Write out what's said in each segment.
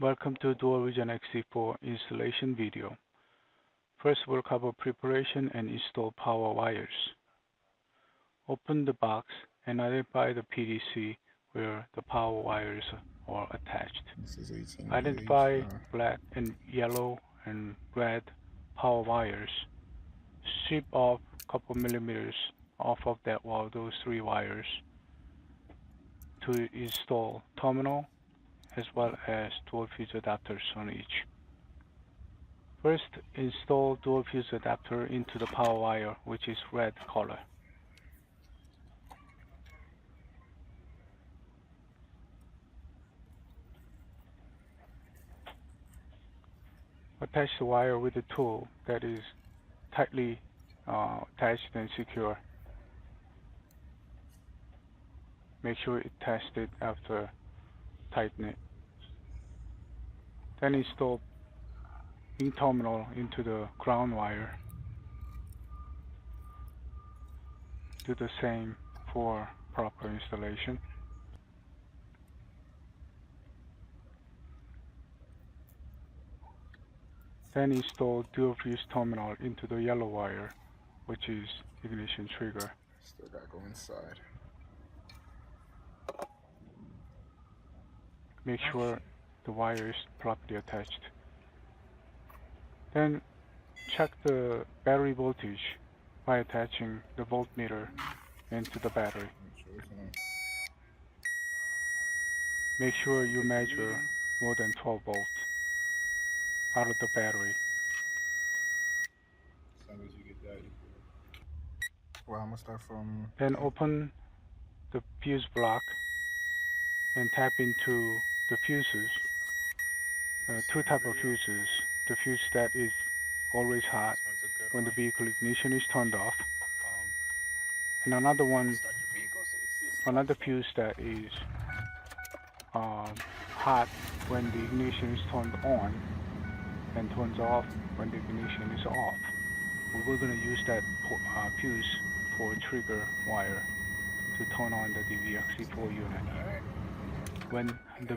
Welcome to Dual-Vision XC4 installation video. First, we'll cover preparation and install power wires. Open the box and identify the PDC where the power wires are attached. Identify black and yellow and red power wires. Strip off a couple millimeters off of those three wires to install terminal as well as dual fuse adapters on each. First, install dual fuse adapter into the power wire, which is red color. Attach the wire with a tool that is tightly attached and secure. Make sure it's tested after tightening it. Then install in terminal into the ground wire. Do the same for proper installation. Then install dual fuse terminal into the yellow wire, which is ignition trigger. Still gotta go inside. Make sure the wire is properly attached. Then check the battery voltage by attaching the voltmeter into the battery. Make sure you measure more than 12 volts out of the battery. As long as you get that, well, I'm gonna start from. Then open the fuse block and tap into the fuses. Two types of fuses. The fuse that is always hot when the vehicle ignition is turned off, and another fuse that is hot when the ignition is turned on and turns off when the ignition is off. We're going to use that fuse for trigger wire to turn on the DVXC4 unit when the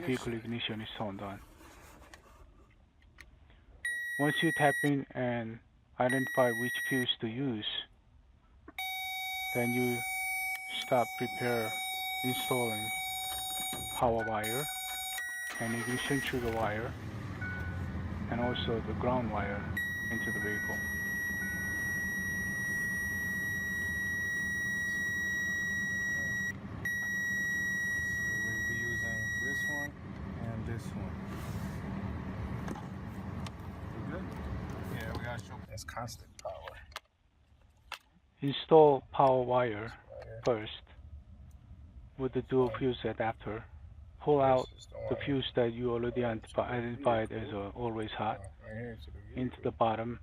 vehicle ignition is turned on. Once you tap in and identify which fuse to use, then you prepare installing power wire and ignition trigger wire and also the ground wire into the vehicle. So we'll be using this one and this one. We good? Yeah, we gotta show that's constant power. Install power wire first with the dual fuse adapter. Pull out the fuse that you already identified as always hot into the bottom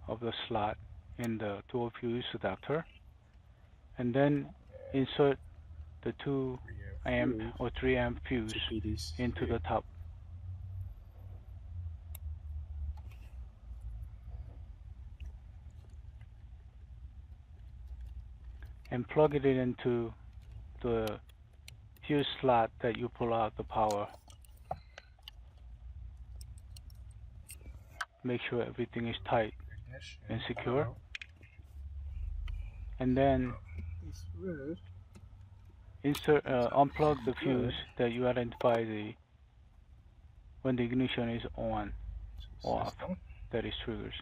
of the slot in the dual fuse adapter, and then insert the 2 amp or 3 amp fuse into the top. And plug it into the fuse slot that you pull out the power. Make sure everything is tight and secure. And then unplug the fuse that you identify when the ignition is on or off, that is triggers.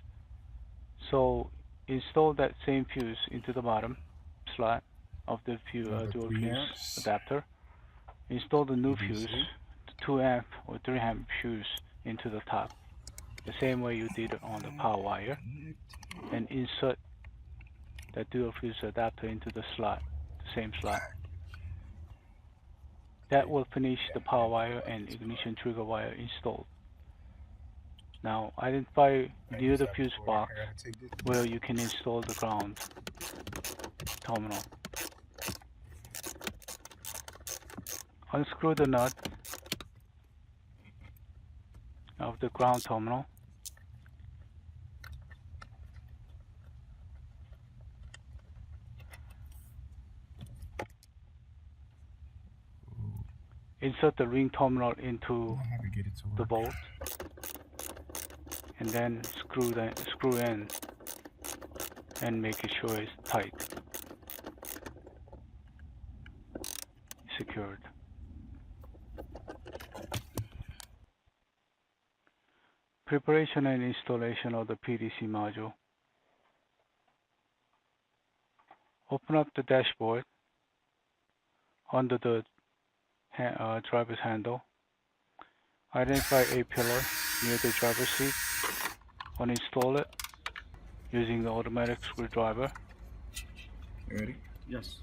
So install that same fuse into the bottom slot of the dual fuse adapter. Install the new fuse, the 2 amp or 3 amp fuse into the top, the same way you did on the power wire, and insert the dual fuse adapter into the slot, the same slot. That will finish the power wire and ignition trigger wire installed. Now identify near the fuse box where you can install the ground terminal. Unscrew the nut of the ground terminal. Insert the ring terminal into How to get it to the work. bolt, and then screw in and make sure it's tight, secured. Preparation and installation of the PDC module. Open up the dashboard under the driver's handle. Identify a pillar near the driver's seat. Uninstall it using the automatic screwdriver. You ready? Yes.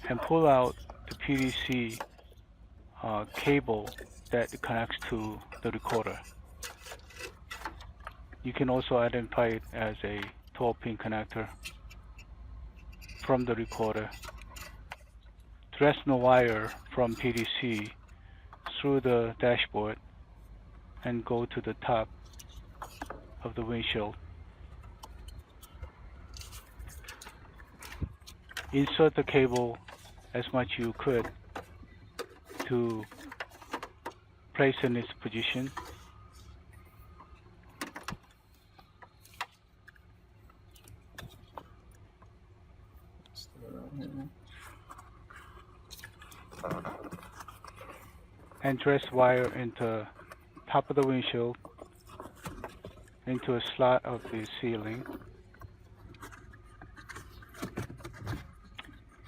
And pull out the PDC cable that connects to the recorder. You can also identify it as a 12-pin connector from the recorder. Thread the wire from PDC through the dashboard and go to the top of the windshield. Insert the cable as much you could to place in its position. And thread wire into top of the windshield into a slot of the ceiling.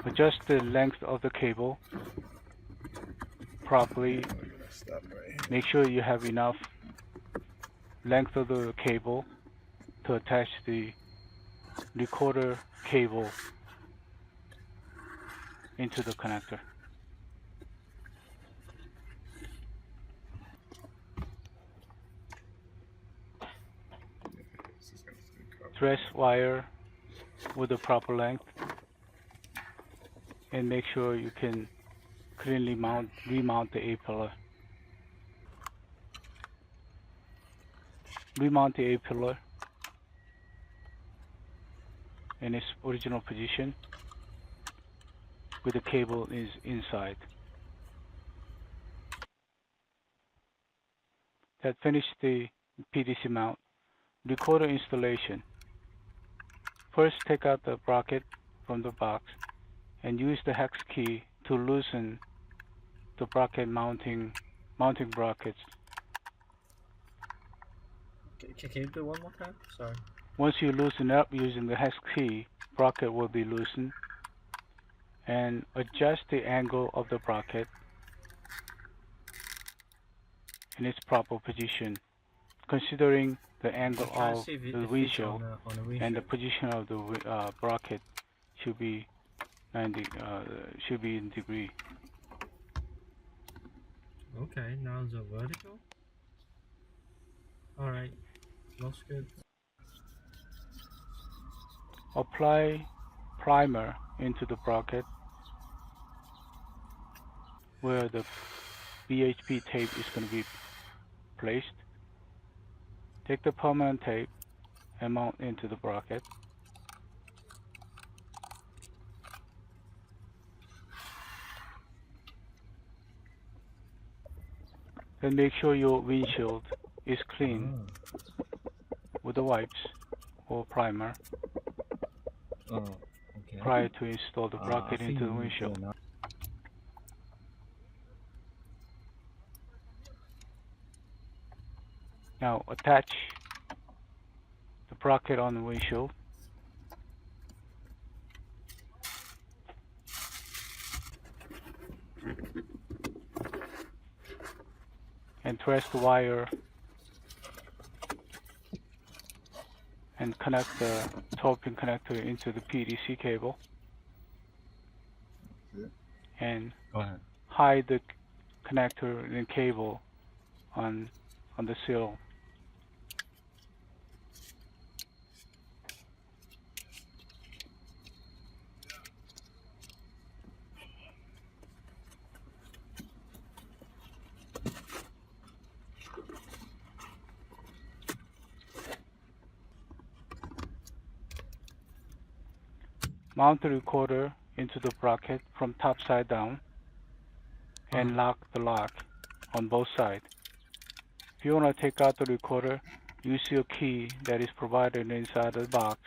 Adjust the length of the cable properly. Make sure you have enough length of the cable to attach the recorder cable into the connector. Thread wire with the proper length and make sure you can cleanly remount the A-pillar. Remount the A-pillar in its original position with the cable is inside. That finished the PDC mount. Recorder installation. First, take out the bracket from the box and use the hex key to loosen the bracket mounting brackets. Can you do one more time? Sorry. Once you loosen up using the hex key, bracket will be loosened. And adjust the angle of the bracket in its proper position, considering the angle of the windshield and the position of the bracket should be 90, should be in degree. Okay, now the vertical. All right, looks good. Apply primer into the bracket where the BHP tape is going to be placed. Take the permanent tape and mount into the bracket. Then make sure your windshield is clean with the wipes or primer prior to install the bracket into the windshield. Now attach the bracket on the windshield. And thread the wire and connect the 12-pin connector into the PDC cable. And hide the connector and cable on the sill. Mount the recorder into the bracket from top side down. and lock the lock on both sides. If you want to take out the recorder, use your key that is provided inside the box.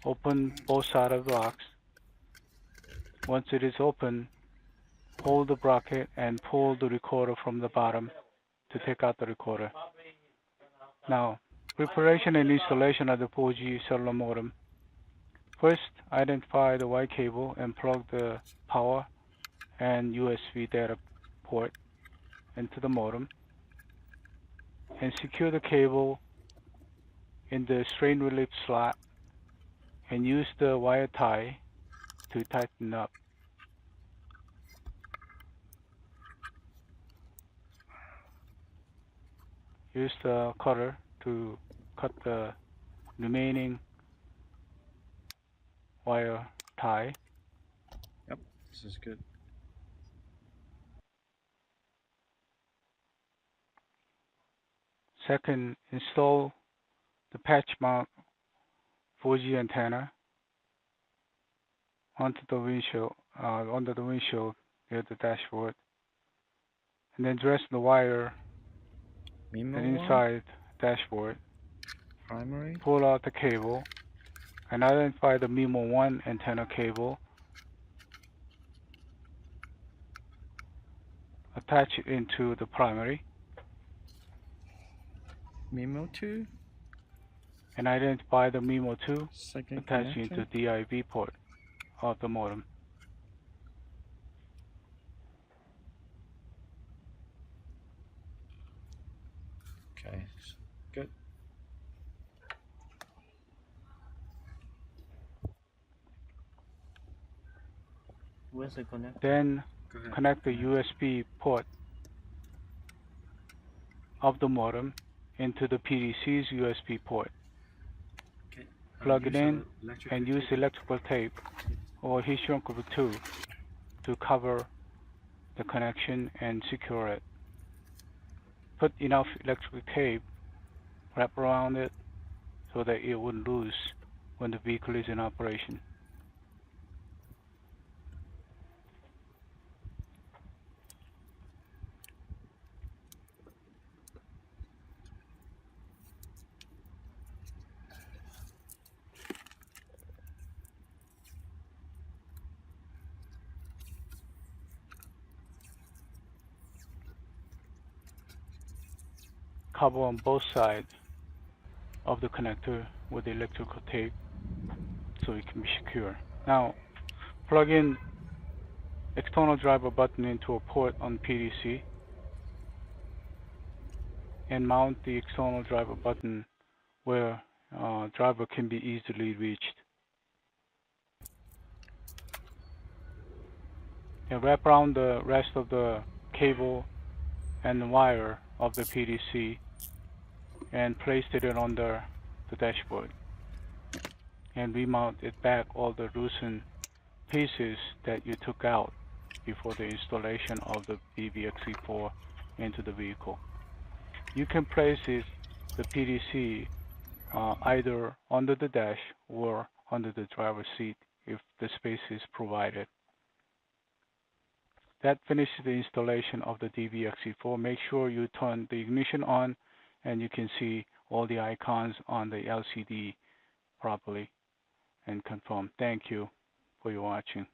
Open both sides of the box. Once it is open, hold the bracket and pull the recorder from the bottom to take out the recorder. Now, preparation and installation of the 4G cellular modem. First, identify the white cable and plug the power and USB data port into the modem, and secure the cable in the strain relief slot and use the wire tie to tighten up. Use the cutter to cut the remaining wire tie. Yep, this is good. Second, install the patch mount 4G antenna onto the windshield, under the windshield near the dashboard, and then dress the wire Mimo and inside dashboard. primary. Pull out the cable and identify the MIMO 1 antenna cable. Attach it into the primary. Mimo 2. And identify the MIMO 2 Second attached connector. into the DIV port of the modem. Okay, good. Where's the connector? Then connect the USB port of the modem into the PDC's USB port. Okay. Plug it in and use electrical tape or heat shrink tool to cover the connection and secure it. Put enough electrical tape, wrap around it so that it wouldn't lose when the vehicle is in operation. Cover on both sides of the connector with electrical tape so it can be secure. Now, plug in external driver button into a port on PDC and mount the external driver button where driver can be easily reached. And wrap around the rest of the cable and the wire of the PDC and place it under the dashboard. And remount it back all the loosened pieces that you took out before the installation of the DVXC4 into the vehicle. You can place the PDC either under the dash or under the driver's seat if the space is provided. That finishes the installation of the DVXC4. Make sure you turn the ignition on and you can see all the icons on the LCD properly and confirm. Thank you for your watching.